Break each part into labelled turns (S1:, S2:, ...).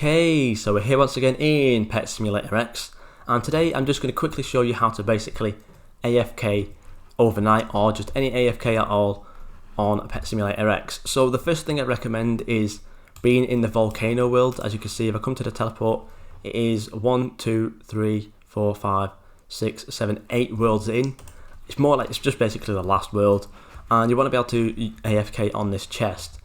S1: Okay, so we're here once again in Pet Simulator X, and today I'm just going to quickly show you how to basically AFK overnight, or just any AFK at all on Pet Simulator X. So the first thing I recommend is being in the volcano world. As you can see, if I come to the teleport, it is 1, 2, 3, 4, 5, 6, 7, 8 worlds in. It's more like, it's just basically the last world, and you want to be able to AFK on this chest.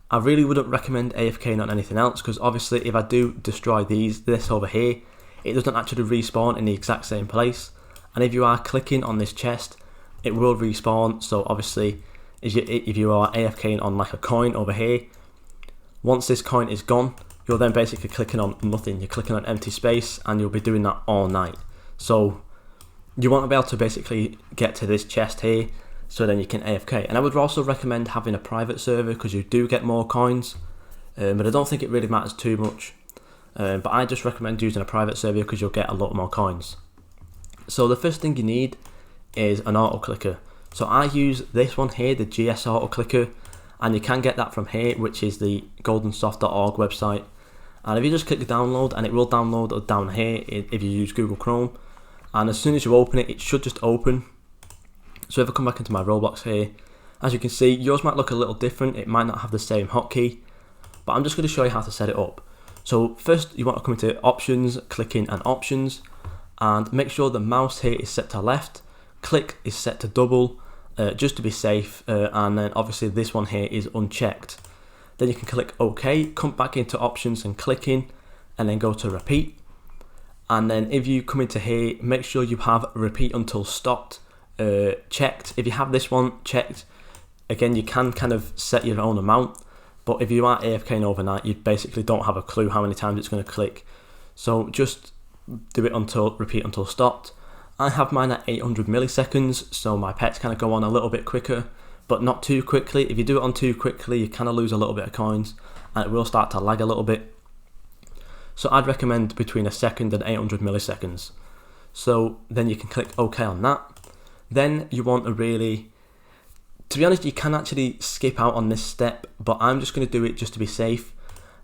S1: I really wouldn't recommend AFKing on anything else, because obviously if I do destroy this over here, it doesn't actually respawn in the exact same place, and if you are clicking on this chest, it will respawn. So obviously if you are AFKing on like a coin over here, once this coin is gone, you're then basically clicking on nothing. You're clicking on empty space, and you'll be doing that all night. So you want to be able to basically get to this chest here, so then you can AFK. And I would also recommend having a private server, because you do get more coins, but I don't think it really matters too much. But I just recommend using a private server because you'll get a lot more coins. So the first thing you need is an auto clicker. So I use this one here, the GS auto clicker, and you can get that from here, which is the goldensoft.org website. And if you just click download, and it will download down here if you use Google Chrome, and as soon as you open it, it should just open. So if I come back into my Roblox here, as you can see, yours might look a little different. It might not have the same hotkey, but I'm just going to show you how to set it up. So first, you want to come into options, click in and options, and make sure the mouse here is set to left, click is set to double, just to be safe, and then obviously this one here is unchecked. Then you can click OK, come back into options and click in, and then go to repeat. And then if you come into here, make sure you have repeat until stopped checked. If you have this one checked, again, you can kind of set your own amount, but if you are AFKing overnight, you basically don't have a clue how many times it's going to click. So just do it until repeat until stopped. I have mine at 800 milliseconds, so my pets kind of go on a little bit quicker, but not too quickly. If you do it on too quickly, you kind of lose a little bit of coins, and it will start to lag a little bit. So I'd recommend between a second and 800 milliseconds. So then you can click OK on that. Then you want to really, to be honest, you can actually skip out on this step, but I'm just going to do it just to be safe.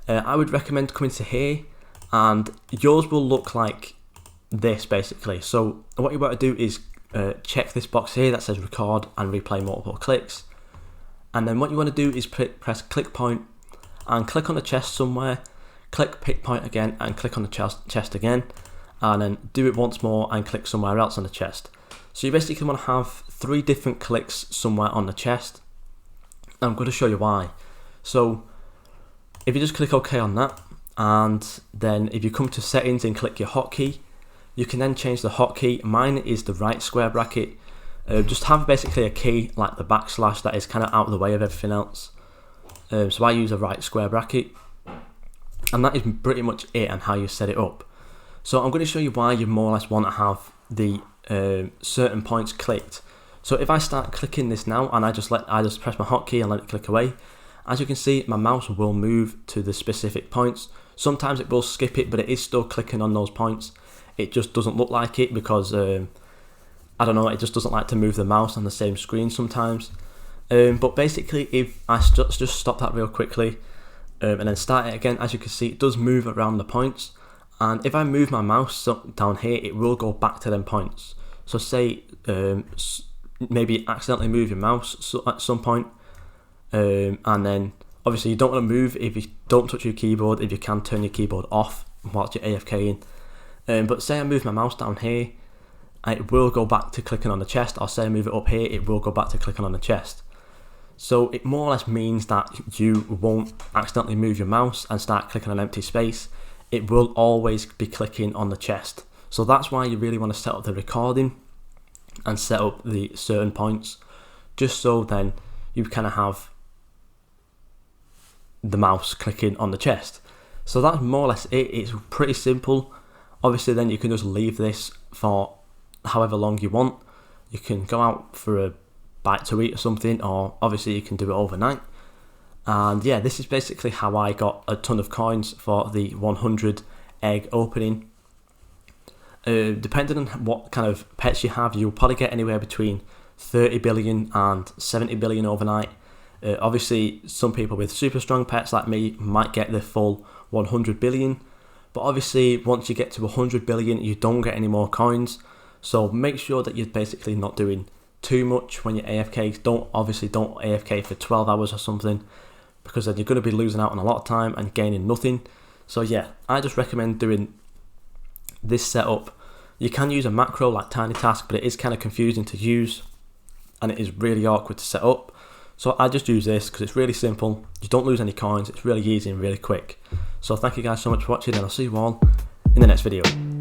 S1: I would recommend coming to here, and yours will look like this basically. So what you want to do is check this box here that says record and replay multiple clicks, and then what you want to do is press click point and click on the chest somewhere, click pick point again and click on the chest again, and then do it once more and click somewhere else on the chest. So you basically want to have 3 different clicks somewhere on the chest. I'm going to show you why. So if you just click OK on that, and then if you come to settings and click your hotkey, you can then change the hotkey. Mine is the right square bracket. Just have basically a key like the backslash that is kind of out of the way of everything else. So I use a right square bracket, and that is pretty much it and how you set it up. So I'm going to show you why you more or less want to have the certain points clicked. So if I start clicking this now, and I just press my hotkey and let it click away, as you can see, my mouse will move to the specific points. Sometimes it will skip it, but it is still clicking on those points. It just doesn't look like it because I don't know, it just doesn't like to move the mouse on the same screen sometimes. But basically, if I just stop that real quickly and then start it again, as you can see, it does move around the points. And if I move my mouse down here, it will go back to them points. So say maybe accidentally move your mouse at some point, and then obviously you don't want to move if you don't touch your keyboard. If you can, turn your keyboard off whilst you're AFKing. But say I move my mouse down here, it will go back to clicking on the chest, or say I move it up here, it will go back to clicking on the chest. So it more or less means that you won't accidentally move your mouse and start clicking on empty space. It will always be clicking on the chest. So that's why you really want to set up the recording and set up the certain points, just so then you kind of have the mouse clicking on the chest. So that's more or less it. It's pretty simple. Obviously then you can just leave this for however long you want. You can go out for a bite to eat or something, or obviously you can do it overnight. And yeah, this is basically how I got a ton of coins for the 100 egg opening. Depending on what kind of pets you have, you'll probably get anywhere between 30 billion and 70 billion overnight. Obviously, some people with super strong pets like me might get the full 100 billion. But obviously once you get to 100 billion you don't get any more coins, so make sure that you're basically not doing too much when you're AFK. Don't AFK for 12 hours or something, because then you're going to be losing out on a lot of time and gaining nothing. So yeah, I just recommend doing this setup. You can use a macro like TinyTask, but it is kind of confusing to use and it is really awkward to set up. So I just use this because it's really simple. You don't lose any coins, it's really easy and really quick. So thank you guys so much for watching, and I'll see you all in the next video.